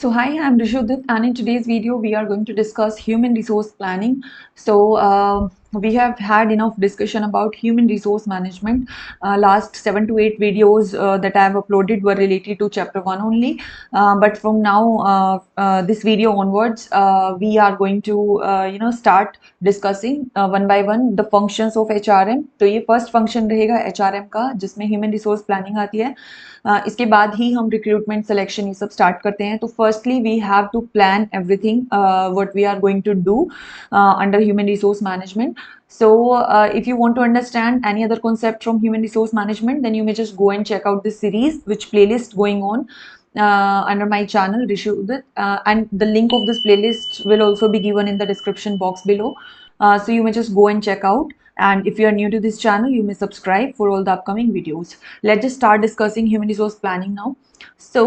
So hi, I'm Rishudit, and in today's video we are going to discuss human resource planning. So we have had enough discussion about human resource management. Last 7 to 8 videos that I have uploaded were related to chapter 1 only. But from now, this video onwards, we are going to start discussing one by one the functions of HRM. तो ये first function रहेगा HRM का, जिसमें human resource planning आती है. इसके बाद ही हम रिक्रूटमेंट सिलेक्शन ये सब स्टार्ट करते हैं. तो firstly we have to plan everything what we are going to do under human resource management. So if you want to understand any other concept from human resource management, then you may just go and check out this series, which playlist going on under my channel Rishudit, and the link of this playlist will also be given in the description box below. So you may just go and check out. And if you are new to this channel, you may subscribe for all the upcoming videos. Let's just start discussing human resource planning now. So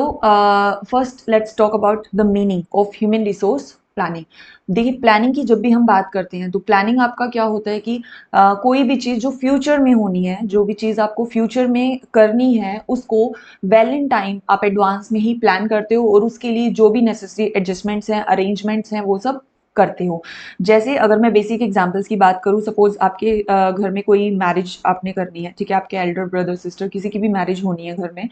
first let's talk about the meaning of human resource planning. देखिए, planning की जब भी हम बात करते हैं तो planning आपका क्या होता है कि कोई भी चीज़ जो फ्यूचर में होनी है, जो भी चीज़ आपको फ्यूचर में करनी है, उसको वेल इन टाइम आप एडवांस में ही प्लान करते हो और उसके लिए जो भी नेसेसरी एडजस्टमेंट्स हैं, अरेंजमेंट्स हैं, वो सब करते हो. जैसे अगर मैं बेसिक एग्जांपल्स की बात करूँ, सपोज आपके घर में कोई मैरिज आपने करनी है, ठीक है, आपके एल्डर ब्रदर सिस्टर किसी की भी मैरिज होनी है घर में,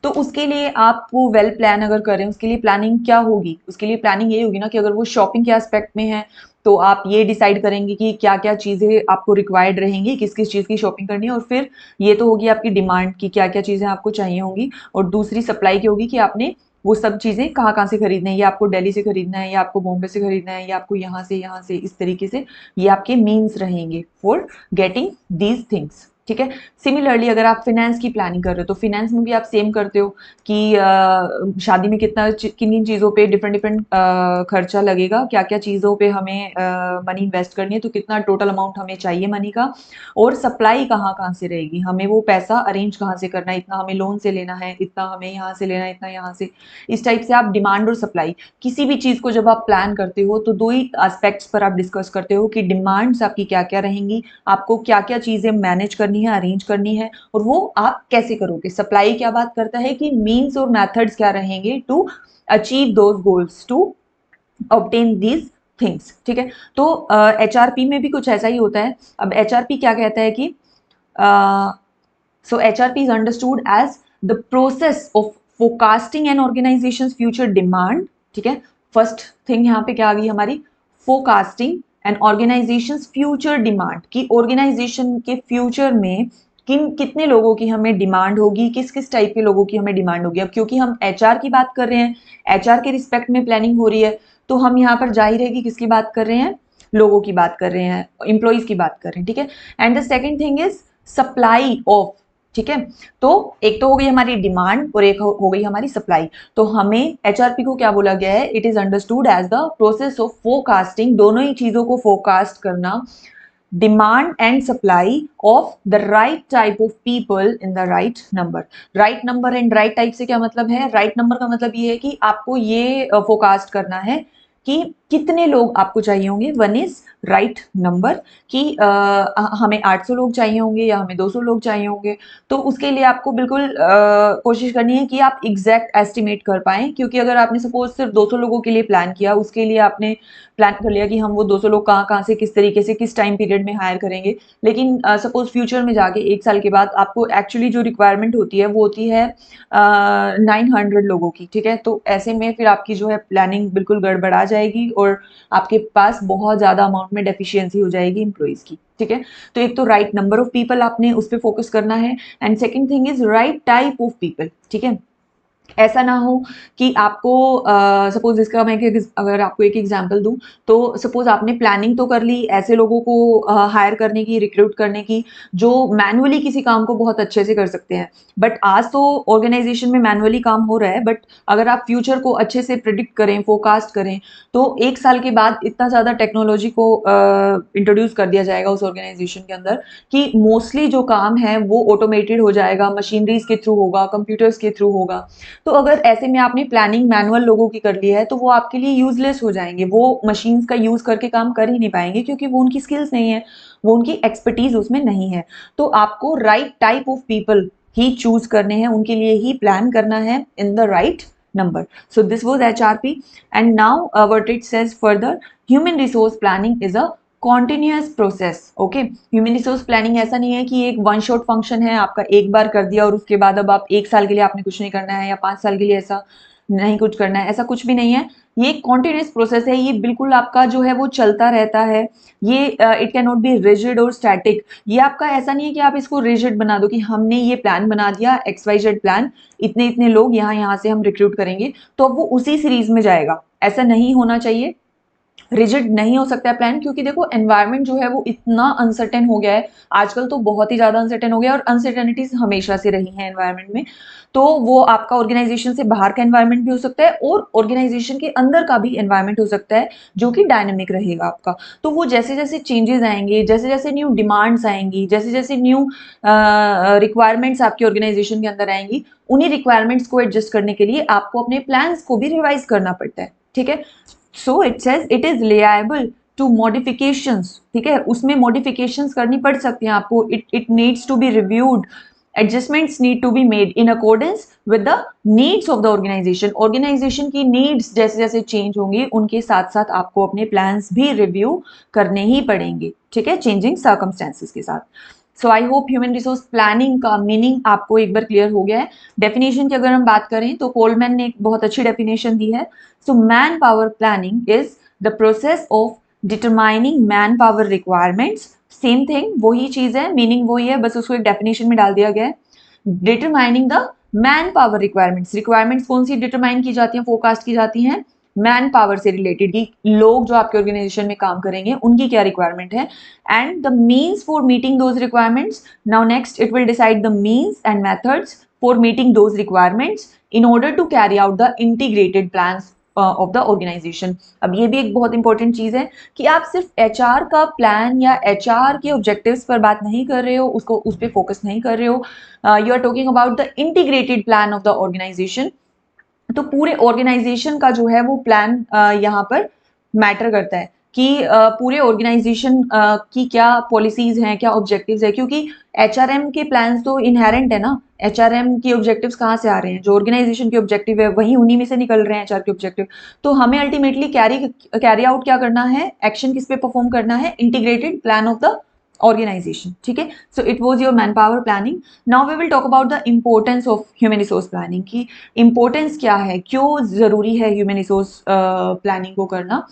तो उसके लिए आपको वेल प्लान अगर करें, उसके लिए प्लानिंग क्या होगी? उसके लिए प्लानिंग ये होगी ना कि अगर वो शॉपिंग के एस्पेक्ट में है तो आप ये डिसाइड करेंगे कि क्या क्या चीज़ें आपको रिक्वायर्ड रहेंगी, किस किस चीज़ की शॉपिंग करनी है, और फिर ये तो होगी आपकी डिमांड की क्या क्या चीज़ें आपको चाहिए होंगी, और दूसरी सप्लाई की होगी कि आपने वो सब चीज़ें कहाँ कहाँ से खरीदना है, ये आपको दिल्ली से खरीदना है, या आपको बॉम्बे से खरीदना है, या आपको यहाँ से, इस तरीके से ये आपके मीन्स रहेंगे फॉर गेटिंग दीज थिंग्स. ठीक है. सिमिलरली अगर आप फिनेंस की प्लानिंग कर रहे हो तो फिनेंस में भी आप सेम करते हो कि शादी में कितना किन किन चीज़ों पे डिफरेंट डिफरेंट खर्चा लगेगा, क्या क्या चीज़ों पे हमें मनी इन्वेस्ट करनी है, तो कितना टोटल अमाउंट हमें चाहिए मनी का, और सप्लाई कहाँ कहाँ से रहेगी, हमें वो पैसा अरेंज कहाँ से करना है, इतना हमें लोन से लेना है, इतना हमें यहाँ से लेना है, इतना यहाँ से. इस टाइप से आप डिमांड और सप्लाई किसी भी चीज़ को जब आप प्लान करते हो तो दो ही एस्पेक्ट्स पर आप डिस्कस करते हो कि डिमांड्स आपकी क्या क्या रहेंगी, आपको क्या क्या चीज़ें मैनेज करनी है, अरेंज करनी है, और वो आप कैसे करोगे. सप्लाई क्या बात करता है कि मीन्स और मेथड्स क्या रहेंगे to achieve those goals, to obtain these things. ठीक है. तो एचआरपी में भी कुछ ऐसा ही होता है. अब एचआरपी क्या कहता है कि so HRP is understood as the process of forecasting an organization's future demand. ठीक है. फर्स्ट थिंग यहाँ पे क्या आ गई हमारी, forecasting an organisation's future demand, कि ऑर्गेनाइजेशन के फ्यूचर में कितने लोगों की हमें डिमांड होगी, किस किस टाइप के लोगों की हमें डिमांड होगी. अब क्योंकि हम एचआर की बात कर रहे हैं, एचआर के रिस्पेक्ट में प्लानिंग हो रही है, तो हम यहाँ पर जाहिर है कि किसकी बात कर रहे हैं, लोगों की बात कर रहे हैं, एम्प्लॉइज की बात कर रहे हैं. ठीक है. And the second thing is supply of. ठीक है. तो एक तो हो गई हमारी डिमांड और एक हो गई हमारी सप्लाई. तो हमें एचआरपी को क्या बोला गया है, it is understood as the process of forecasting, दोनों ही चीजों को फोरकास्ट करना, demand and supply of the right type of people in the right number. Right number and right type से क्या मतलब है, राइट नंबर का मतलब ये है कि आपको ये फोरकास्ट करना है कि कितने लोग आपको चाहिए होंगे. वन इज राइट नंबर कि हमें 800 लोग चाहिए होंगे या हमें 200 लोग चाहिए होंगे. तो उसके लिए आपको बिल्कुल कोशिश करनी है कि आप एग्जैक्ट एस्टिमेट कर पाएं, क्योंकि अगर आपने सपोज सिर्फ 200 लोगों के लिए प्लान किया, उसके लिए आपने प्लान कर लिया कि हम वो 200 लोग कहाँ कहाँ से, किस तरीके से, किस टाइम पीरियड में हायर करेंगे, लेकिन सपोज फ्यूचर में जाके 1 साल के बाद आपको एक्चुअली जो रिक्वायरमेंट होती है वो होती है 900 लोगों की. ठीक है. तो ऐसे में फिर आपकी जो है प्लानिंग बिल्कुल गड़बड़ा जाएगी और आपके पास बहुत ज़्यादा अमाउंट में डेफिशिएंसी हो जाएगी एम्प्लॉइज की. ठीक है. तो एक तो राइट नंबर ऑफ पीपल आपने उस पर फोकस करना है, and second thing is right type of people. ठीक है. ऐसा ना हो कि आपको सपोज इसका मैं अगर आपको एक एग्जांपल दूं, तो सपोज आपने प्लानिंग तो कर ली ऐसे लोगों को हायर करने की, रिक्रूट करने की, जो मैनुअली किसी काम को बहुत अच्छे से कर सकते हैं. बट आज तो ऑर्गेनाइजेशन में मैनुअली काम हो रहा है, बट अगर आप फ्यूचर को अच्छे से प्रिडिक्ट करें, फोरकास्ट करें, तो 1 साल के बाद इतना ज़्यादा टेक्नोलॉजी को इंट्रोड्यूस कर दिया जाएगा उस ऑर्गेनाइजेशन के अंदर कि मोस्टली जो काम है वो ऑटोमेटेड हो जाएगा, मशीनरीज के थ्रू होगा, कंप्यूटर्स के थ्रू होगा. तो अगर ऐसे में आपने प्लानिंग मैनुअल लोगों की कर ली है तो वो आपके लिए यूजलेस हो जाएंगे, वो मशीन्स का यूज करके काम कर ही नहीं पाएंगे, क्योंकि वो उनकी स्किल्स नहीं है, वो उनकी एक्सपर्टीज उसमें नहीं है. तो आपको right type of people he choose करने हैं, उनके लिए ही प्लान करना है इन the right number. So this was HRP, and now what it says further, human resource planning is a continuous process. Okay, human resource planning ऐसा नहीं है कि एक वन शॉट फंक्शन है, आपका एक बार कर दिया और उसके बाद अब आप 1 साल के लिए आपने कुछ नहीं करना है या 5 साल के लिए ऐसा नहीं कुछ करना है, ऐसा कुछ भी नहीं है. ये कॉन्टिन्यूअस प्रोसेस है, ये बिल्कुल आपका जो है वो चलता रहता है. ये it can not be rigid और स्टैटिक. ये आपका ऐसा नहीं है कि आप इसको रिजिड बना दो कि हमने ये प्लान बना दिया XYZ प्लान, इतने इतने लोग यहाँ से हम रिक्रूट करेंगे तो अब वो उसी सीरीज में जाएगा. ऐसा नहीं होना चाहिए. रिजिड नहीं हो सकता है प्लान, क्योंकि देखो एनवायरनमेंट जो है वो इतना अनसर्टेन हो गया है आजकल, तो बहुत ही ज्यादा अनसर्टेन हो गया है और अनसर्टेनिटीज हमेशा से रही हैं एनवायरनमेंट में. तो वो आपका ऑर्गेनाइजेशन से बाहर का एनवायरनमेंट भी हो सकता है और ऑर्गेनाइजेशन के अंदर का भी एनवायरनमेंट हो सकता है जो कि डायनेमिक रहेगा आपका. तो वो जैसे जैसे चेंजेस आएंगे, जैसे जैसे न्यू डिमांड्स आएंगी, जैसे जैसे न्यू रिक्वायरमेंट्स आपकी ऑर्गेनाइजेशन के अंदर आएंगी, उन्हीं रिक्वायरमेंट्स को एडजस्ट करने के लिए आपको अपने प्लान्स को भी रिवाइज करना पड़ता है. ठीक है. So it says it is liable to modifications. ठीक है, उसमें modifications करनी पड़ सकती हैं आपको. It needs to be reviewed. Adjustments need to be made in accordance with the needs of the organization. Organization की needs जैसे जैसे change होंगी, उनके साथ साथ आपको अपने plans भी review करने ही पड़ेंगे. ठीक है, changing circumstances के साथ. So I hope human resource planning का मीनिंग आपको एक बार क्लियर हो गया है. डेफिनेशन की अगर हम बात करें तो कोलमैन ने एक बहुत अच्छी डेफिनेशन दी है. So man power planning is the process of determining man power requirements. Same thing, वही चीज है, मीनिंग वही है, बस उसको एक डेफिनेशन में डाल दिया गया है. Determining the man power requirements. Requirements कौन सी डिटरमाइन की जाती हैं, फोरकास्ट की जाती हैं? मैन पावर से रिलेटेड, कि लोग जो आपके ऑर्गेनाइजेशन में काम करेंगे उनकी क्या रिक्वायरमेंट है, and the means for meeting those requirements. Now next it will decide the means and methods for meeting those requirements in order to carry out the integrated plans of the organisation. अब ये भी एक बहुत important चीज है कि आप सिर्फ HR का प्लान या HR के ऑब्जेक्टिव्स पर बात नहीं कर रहे हो, उसको उस पर फोकस नहीं कर रहे हो. You are talking about the integrated plan of the organisation. तो पूरे ऑर्गेनाइजेशन का जो है वो प्लान यहाँ पर मैटर करता है कि पूरे ऑर्गेनाइजेशन की क्या पॉलिसीज हैं, क्या ऑब्जेक्टिव्स है, क्योंकि HRM के प्लान्स तो इनहेरेंट है ना. HRM की ऑब्जेक्टिव्स कहाँ से आ रहे हैं? जो ऑर्गेनाइजेशन के ऑब्जेक्टिव है वही उन्हीं में से निकल रहे हैं HR के ऑब्जेक्टिव. तो हमें अल्टीमेटली कैरी आउट क्या करना है, एक्शन किस पे परफॉर्म करना है? Integrated plan of the organisation. ठीक है. So it was your man power planning. Now we will talk about the importance of human resource planning. की इंपॉर्टेंस क्या है, क्यों जरूरी है ह्यूमन रिसोर्स प्लानिंग को करना.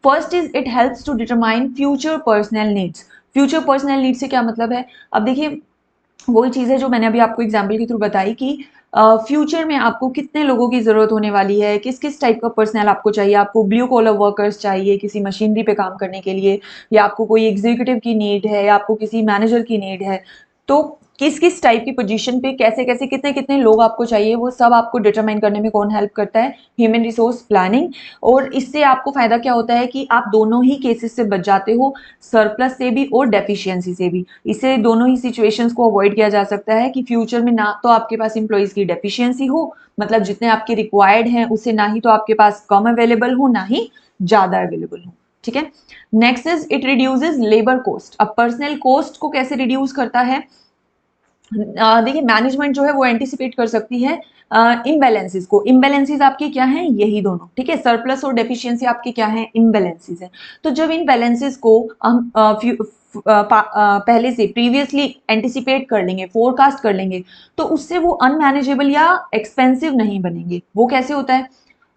First is it helps to determine future personnel needs. Future personnel needs से क्या मतलब है? अब देखिए, वही चीज़ है जो मैंने अभी आपको एग्जाम्पल के थ्रू बताई कि फ्यूचर में आपको कितने लोगों की ज़रूरत होने वाली है, किस किस टाइप का पर्सनल आपको चाहिए. आपको ब्लू कॉलर वर्कर्स चाहिए किसी मशीनरी पे काम करने के लिए, या आपको कोई एग्जीक्यूटिव की नीड है, या आपको किसी मैनेजर की नीड है. तो किस किस टाइप की पोजीशन पे कैसे कैसे कितने कितने लोग आपको चाहिए, वो सब आपको डिटरमाइन करने में कौन हेल्प करता है? Human resource planning. और इससे आपको फायदा क्या होता है कि आप दोनों ही केसेस से बच जाते हो, सरप्लस से भी और डेफिशिएंसी से भी. इससे दोनों ही सिचुएशंस को अवॉइड किया जा सकता है कि फ्यूचर में ना तो आपके पास एम्प्लॉइज की डेफिशिएंसी हो, मतलब जितने आपके रिक्वायर्ड हैं उससे ना ही तो आपके पास कम अवेलेबल हो, ना ही ज्यादा अवेलेबल हो. ठीक है. Next is it reduces labour cost. अब पर्सनल कॉस्ट को कैसे रिड्यूस करता है? देखिए, मैनेजमेंट जो है वो एंटिसिपेट कर सकती है इम्बैलेंसेस को. इम्बैलेंसेस आपके क्या हैं? यही दोनों. ठीक है. सरप्लस और डेफिशिएंसी आपके क्या हैं? इम्बैलेंसेस हैं. तो जब इन बैलेंसेस को हम पहले से प्रीवियसली एंटिसिपेट कर लेंगे, फोरकास्ट कर लेंगे, तो उससे वो अनमैनेजेबल या एक्सपेंसिव नहीं बनेंगे. वो कैसे होता है?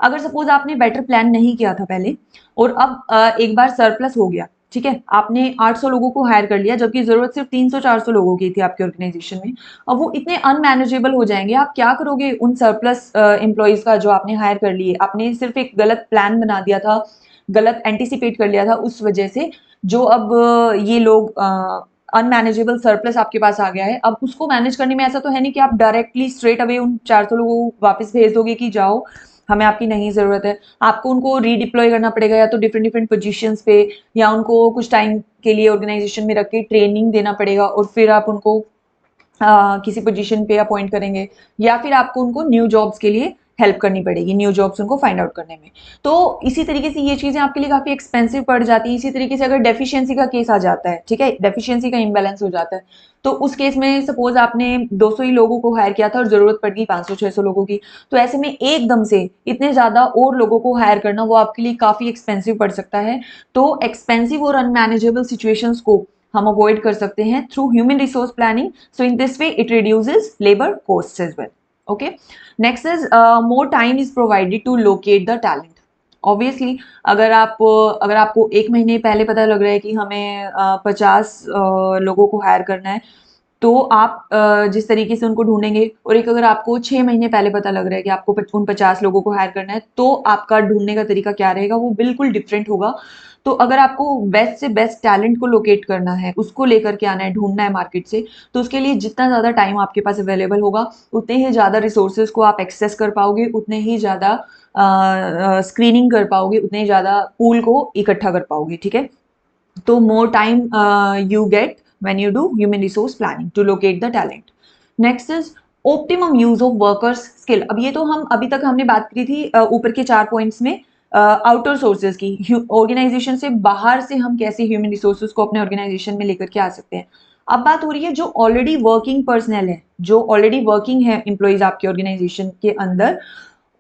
अगर सपोज आपने बेटर प्लान नहीं किया था पहले और अब एक बार सरप्लस हो गया, ठीक है, आपने 800 लोगों को हायर कर लिया जबकि जरूरत सिर्फ 300-400 लोगों की थी आपके ऑर्गेनाइजेशन में. अब वो इतने अनमैनेजेबल हो जाएंगे, आप क्या करोगे उन सरप्लस एम्प्लॉयज का जो आपने हायर कर लिए? आपने सिर्फ एक गलत प्लान बना दिया था, गलत एंटिसिपेट कर लिया था, उस वजह से जो अब ये लोग अनमैनेजेबल सरप्लस आपके पास आ गया है. अब उसको मैनेज करने में ऐसा तो है नहीं कि आप डायरेक्टली स्ट्रेट अवे उन 400 लोगों को वापस भेज दोगे कि जाओ, हमें आपकी नहीं जरूरत है. आपको उनको रीडिप्लॉय करना पड़ेगा, या तो डिफरेंट डिफरेंट पोजीशंस पे, या उनको कुछ टाइम के लिए ऑर्गेनाइजेशन में रख के ट्रेनिंग देना पड़ेगा और फिर आप उनको किसी पोजीशन पे अपॉइंट करेंगे, या फिर आपको उनको न्यू जॉब्स के लिए हेल्प करनी पड़ेगी न्यू जॉब्स उनको फाइंड आउट करने में। तो इसी तरीके से ये चीजें आपके लिए काफी एक्सपेंसिव पड़ जाती है। इसी तरीके से अगर डेफिशिएंसी का केस आ जाता है, ठीक है, डेफिशिएंसी का इम्बैलेंस हो जाता है, तो उस केस में सपोज आपने 200 ही लोगों को हायर किया था और जरूरत पड़ गई 500-600 लोगों की, तो ऐसे में एकदम से इतने ज्यादा और लोगों को हायर करना वो आपके लिए काफी एक्सपेंसिव पड़ सकता है। तो एक्सपेंसिव और अनमैनेजेबल सिचुएशंस को हम अवॉइड कर सकते हैं through human resource planning. So in this way it reduces labour cost as well. Okay, next is more time is provided to locate the talent. Obviously अगर आपको एक महीने पहले पता लग रहा है कि हमें 50 लोगों को हायर करना है, तो आप जिस तरीके से उनको ढूंढेंगे, और एक अगर आपको 6 महीने पहले पता लग रहा है कि आपको उन 50 लोगों को हायर करना है, तो आपका ढूंढने का तरीका क्या रहेगा, वो बिल्कुल डिफरेंट होगा। तो अगर आपको बेस्ट से बेस्ट टैलेंट को लोकेट करना है, उसको लेकर के आना है, ढूंढना है मार्केट से, तो उसके लिए जितना ज्यादा टाइम आपके पास अवेलेबल होगा, उतने ही ज्यादा रिसोर्सेज को आप एक्सेस कर पाओगे, उतने ही ज्यादा स्क्रीनिंग कर पाओगे, उतने ही ज्यादा पूल को इकट्ठा कर पाओगे। ठीक है, तो more time you get when you do human resource planning to locate the talent. Next is optimum use of workers skill. अब ये तो हम अभी तक हमने बात की थी ऊपर के 4 पॉइंट्स में आउटर सोर्सेज की, ऑर्गेनाइजेशन से बाहर से हम कैसे ह्यूमन रिसोर्सेज को अपने ऑर्गेनाइजेशन में लेकर के आ सकते हैं। अब बात हो रही है जो ऑलरेडी वर्किंग पर्सनल है, जो ऑलरेडी वर्किंग है एम्प्लॉइज आपके ऑर्गेनाइजेशन के अंदर,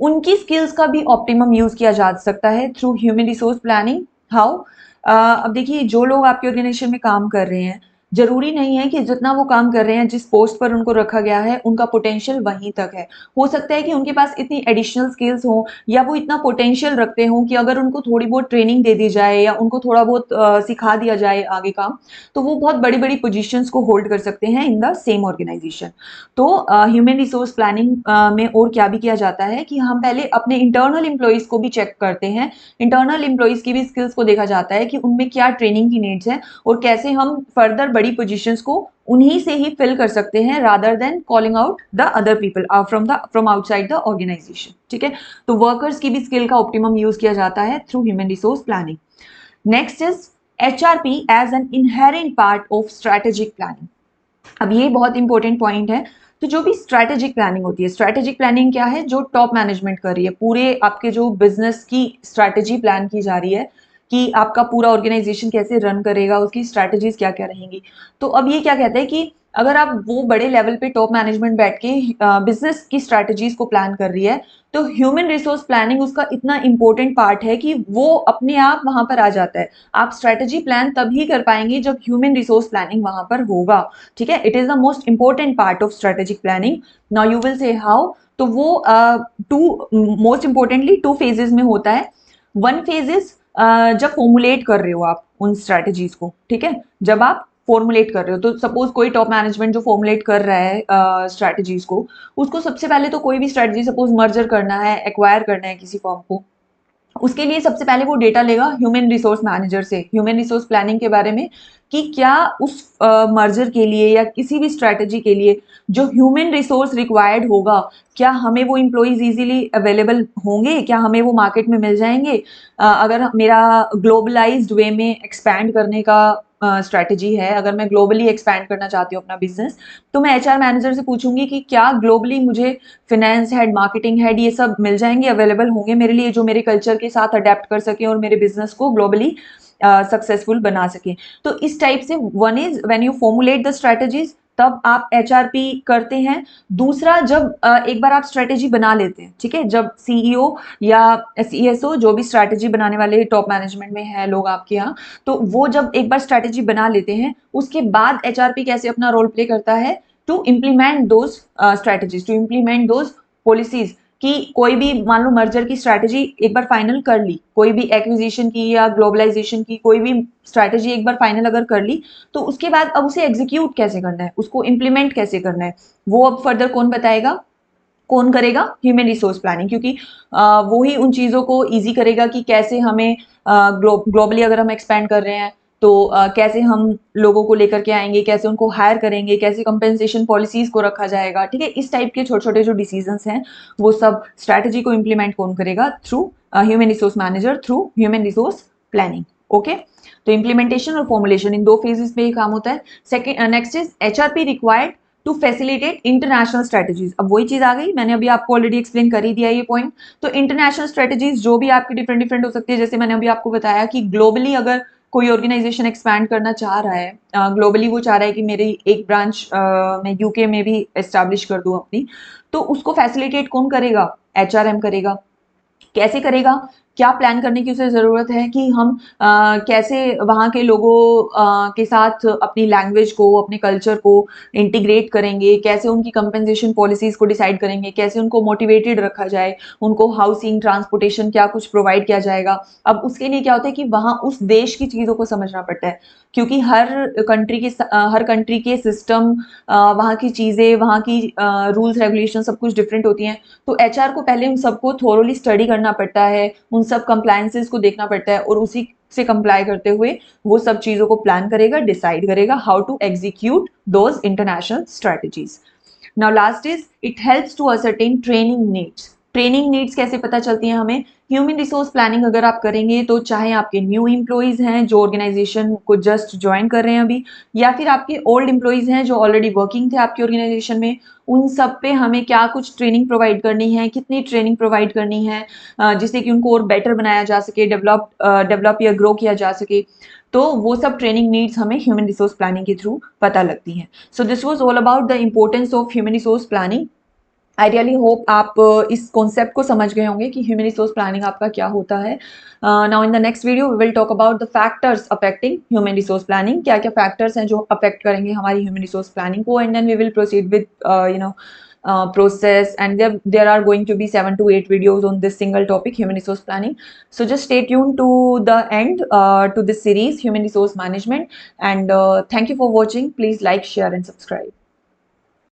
उनकी स्किल्स का भी ऑप्टिमम यूज किया जा सकता है through human resource planning. How? अब देखिए, जो लोग आपके ऑर्गेनाइजेशन में काम कर रहे हैं, जरूरी नहीं है कि जितना वो काम कर रहे हैं, जिस पोस्ट पर उनको रखा गया है, उनका पोटेंशियल वहीं तक है। हो सकता है कि उनके पास इतनी एडिशनल स्किल्स हो, या वो इतना पोटेंशियल रखते हो कि अगर उनको थोड़ी बहुत ट्रेनिंग दे दी जाए या उनको थोड़ा बहुत सिखा दिया जाए आगे काम, तो वो बहुत बड़ी बड़ी पोजीशंस को होल्ड कर सकते हैं इन द सेम ऑर्गेनाइजेशन। तो ह्यूमन रिसोर्स प्लानिंग में और क्या भी किया जाता है कि हम पहले अपने इंटरनल एम्प्लॉइज को भी चेक करते हैं। इंटरनल एम्प्लॉइज की भी स्किल्स को देखा जाता है कि उनमें क्या ट्रेनिंग की नीड्स है, और कैसे हम फर्दर बड़ी पोजीशंस को उन्हीं से ही फिल कर सकते हैं, rather than calling out the other people from outside the organisation. ठीक है, तो वर्कर्स की भी स्किल का ऑप्टिमम यूज किया जाता है through human resource planning. Next is HRP as an inherent part of strategic planning. अब ये बहुत इंपॉर्टेंट पॉइंट है। तो जो भी स्ट्रैटेजिक प्लानिंग होती है, स्ट्रैटेजिक प्लानिंग क्या है, जो टॉप मैनेजमेंट कर रही है, पूरे आपके जो बिजनेस की स्ट्रैटेजी प्लान की जा रही है कि आपका पूरा ऑर्गेनाइजेशन कैसे रन करेगा, उसकी स्ट्रैटेजीज क्या क्या रहेंगी। तो अब ये क्या कहते हैं कि अगर आप वो बड़े लेवल पे टॉप मैनेजमेंट बैठ के बिजनेस की स्ट्रैटेजीज को प्लान कर रही है, तो ह्यूमन रिसोर्स प्लानिंग उसका इतना इंपॉर्टेंट पार्ट है कि वो अपने आप वहां पर आ जाता है। आप स्ट्रैटेजी प्लान तभी कर पाएंगे जब ह्यूमन रिसोर्स प्लानिंग वहां पर होगा। ठीक है, it is the most important part of strategic planning. Now you will say how. तो वो टू मोस्ट इंपॉर्टेंटली 2 फेजेस में होता है। वन फेज इज जब फॉर्मुलेट कर रहे हो आप उन स्ट्रेटेजीज को, ठीक है, जब आप फॉर्मुलेट कर रहे हो, तो सपोज कोई टॉप मैनेजमेंट जो फॉर्मुलेट कर रहा है स्ट्रेटेजीज को, उसको सबसे पहले तो कोई भी स्ट्रेटेजी, सपोज मर्जर करना है, एक्वायर करना है किसी फॉर्म को, उसके लिए सबसे पहले वो डेटा लेगा ह्यूमन रिसोर्स मैनेजर से, ह्यूमन रिसोर्स प्लानिंग के बारे में, कि क्या उस मर्जर के लिए या किसी भी स्ट्रैटेजी के लिए जो ह्यूमन रिसोर्स रिक्वायर्ड होगा, क्या हमें वो इम्प्लॉइज इजीली अवेलेबल होंगे, क्या हमें वो मार्केट में मिल जाएंगे। अगर मेरा ग्लोबलाइज्ड वे में एक्सपैंड करने का स्ट्रैटेजी है, अगर मैं ग्लोबली एक्सपैंड करना चाहती हूँ अपना बिजनेस, तो मैं HR मैनेजर से पूछूंगी कि क्या ग्लोबली मुझे फिनेंस हेड, मार्केटिंग हेड, ये सब मिल जाएंगे, अवेलेबल होंगे मेरे लिए, जो मेरे कल्चर के साथ अडेप्ट कर सके और मेरे बिजनेस को ग्लोबली सक्सेसफुल बना सके। तो इस टाइप से one is when you formulate the strategies, तब आप HRP करते हैं। दूसरा, जब एक बार आप स्ट्रेटेजी बना लेते हैं, ठीक है, जब CEO या CSO, जो भी स्ट्रेटेजी बनाने वाले टॉप मैनेजमेंट में है लोग आपके यहाँ, तो वो जब एक बार स्ट्रेटेजी बना लेते हैं, उसके बाद HRP कैसे अपना रोल प्ले करता है to implement those strategies, to implement those policies. कि कोई भी मान लो मर्जर की स्ट्रैटेजी एक बार फाइनल कर ली, कोई भी एक्विजिशन की या ग्लोबलाइजेशन की कोई भी स्ट्रैटेजी एक बार फाइनल अगर कर ली, तो उसके बाद अब उसे एग्जीक्यूट कैसे करना है, उसको इम्प्लीमेंट कैसे करना है, वो अब फर्दर कौन बताएगा, कौन करेगा, ह्यूमन रिसोर्स प्लानिंग। क्योंकि वो ही उन चीजों को इजी करेगा कि कैसे हमें ग्लोबली अगर हम एक्सपैंड कर रहे हैं, तो कैसे हम लोगों को लेकर के आएंगे, कैसे उनको हायर करेंगे, कैसे कंपेंसेशन पॉलिसीज को रखा जाएगा। ठीक है, इस टाइप के छोटे छोटे जो डिसीजंस हैं, वो सब स्ट्रैटेजी को इंप्लीमेंट कौन करेगा, through human resource manager, through human resource planning. Okay, तो इंप्लीमेंटेशन और फॉर्मुलेशन इन 2 फेजेस में ये काम होता है। Second, next is HRP required to facilitate international strategies. अब वही चीज आ गई, मैंने अभी आपको ऑलरेडी एक्सप्लेन कर ही दिया ये पॉइंट। तो इंटरनेशनल स्ट्रेटजीज जो भी आपकी डिफरेंट डिफरेंट हो सकती है, जैसे मैंने अभी आपको बताया कि ग्लोबली अगर कोई ऑर्गेनाइजेशन एक्सपैंड करना चाह रहा है, ग्लोबली वो चाह रहा है कि मेरी एक ब्रांच मैं यूके में भी एस्टैब्लिश कर दूं अपनी, तो उसको फैसिलिटेट कौन करेगा? एचआरएम करेगा। कैसे करेगा? क्या प्लान करने की उसे जरूरत है कि हम कैसे वहाँ के लोगों के साथ अपनी लैंग्वेज को, अपने कल्चर को इंटीग्रेट करेंगे, कैसे उनकी कंपेंसेशन पॉलिसीज को डिसाइड करेंगे, कैसे उनको मोटिवेटेड रखा जाए, उनको हाउसिंग, ट्रांसपोर्टेशन क्या कुछ प्रोवाइड किया जाएगा। अब उसके लिए क्या होता है कि वहाँ उस देश की चीजों को समझना पड़ता है, क्योंकि हर कंट्री के सिस्टम, वहाँ की चीजें, वहाँ की रूल्स रेगुलेशन सब कुछ डिफरेंट होती हैं। तो एचआर को पहले उन सबको थोरोली स्टडी करना पड़ता है, उन सब कंप्लायंसेस को देखना पड़ता है, और उसी से कंप्लाई करते हुए वो सब चीजों को प्लान करेगा, डिसाइड करेगा how to execute those international strategies. Now last is it helps to ascertain training needs. Training needs कैसे पता चलती हैं हमें? ह्यूमन रिसोर्स प्लानिंग अगर आप करेंगे तो चाहे आपके न्यू एम्प्लॉइज हैं जो ऑर्गेनाइजेशन को जस्ट ज्वाइन कर रहे हैं अभी, या फिर आपके ओल्ड एम्प्लॉइज हैं जो ऑलरेडी वर्किंग थे आपकी ऑर्गेनाइजेशन में, उन सब पे हमें क्या कुछ ट्रेनिंग प्रोवाइड करनी है, कितनी ट्रेनिंग प्रोवाइड करनी है, जिससे कि उनको और बेटर बनाया जा सके, डेवलप या ग्रो किया जा सके। तो वो सब ट्रेनिंग नीड्स हमें ह्यूमन रिसोर्स प्लानिंग के थ्रू पता लगती हैं। So this was all about the importance of human resource planning. I really hope आप इस कॉन्सेप्ट को समझ गए होंगे कि ह्यूमन रिसोर्स प्लानिंग आपका क्या होता है। Now in the next video we will talk about the factors affecting human resource planning. क्या क्या फैक्टर्स हैं जो अफेक्ट करेंगे हमारी ह्यूमन रिसोर्स प्लानिंग को, and then we will proceed with process, and there are going to be 7 to 8 videos on this single topic, human resource planning. So just stay tuned to the end to this series, human resource management, and thank you for watching. Please like, share and subscribe.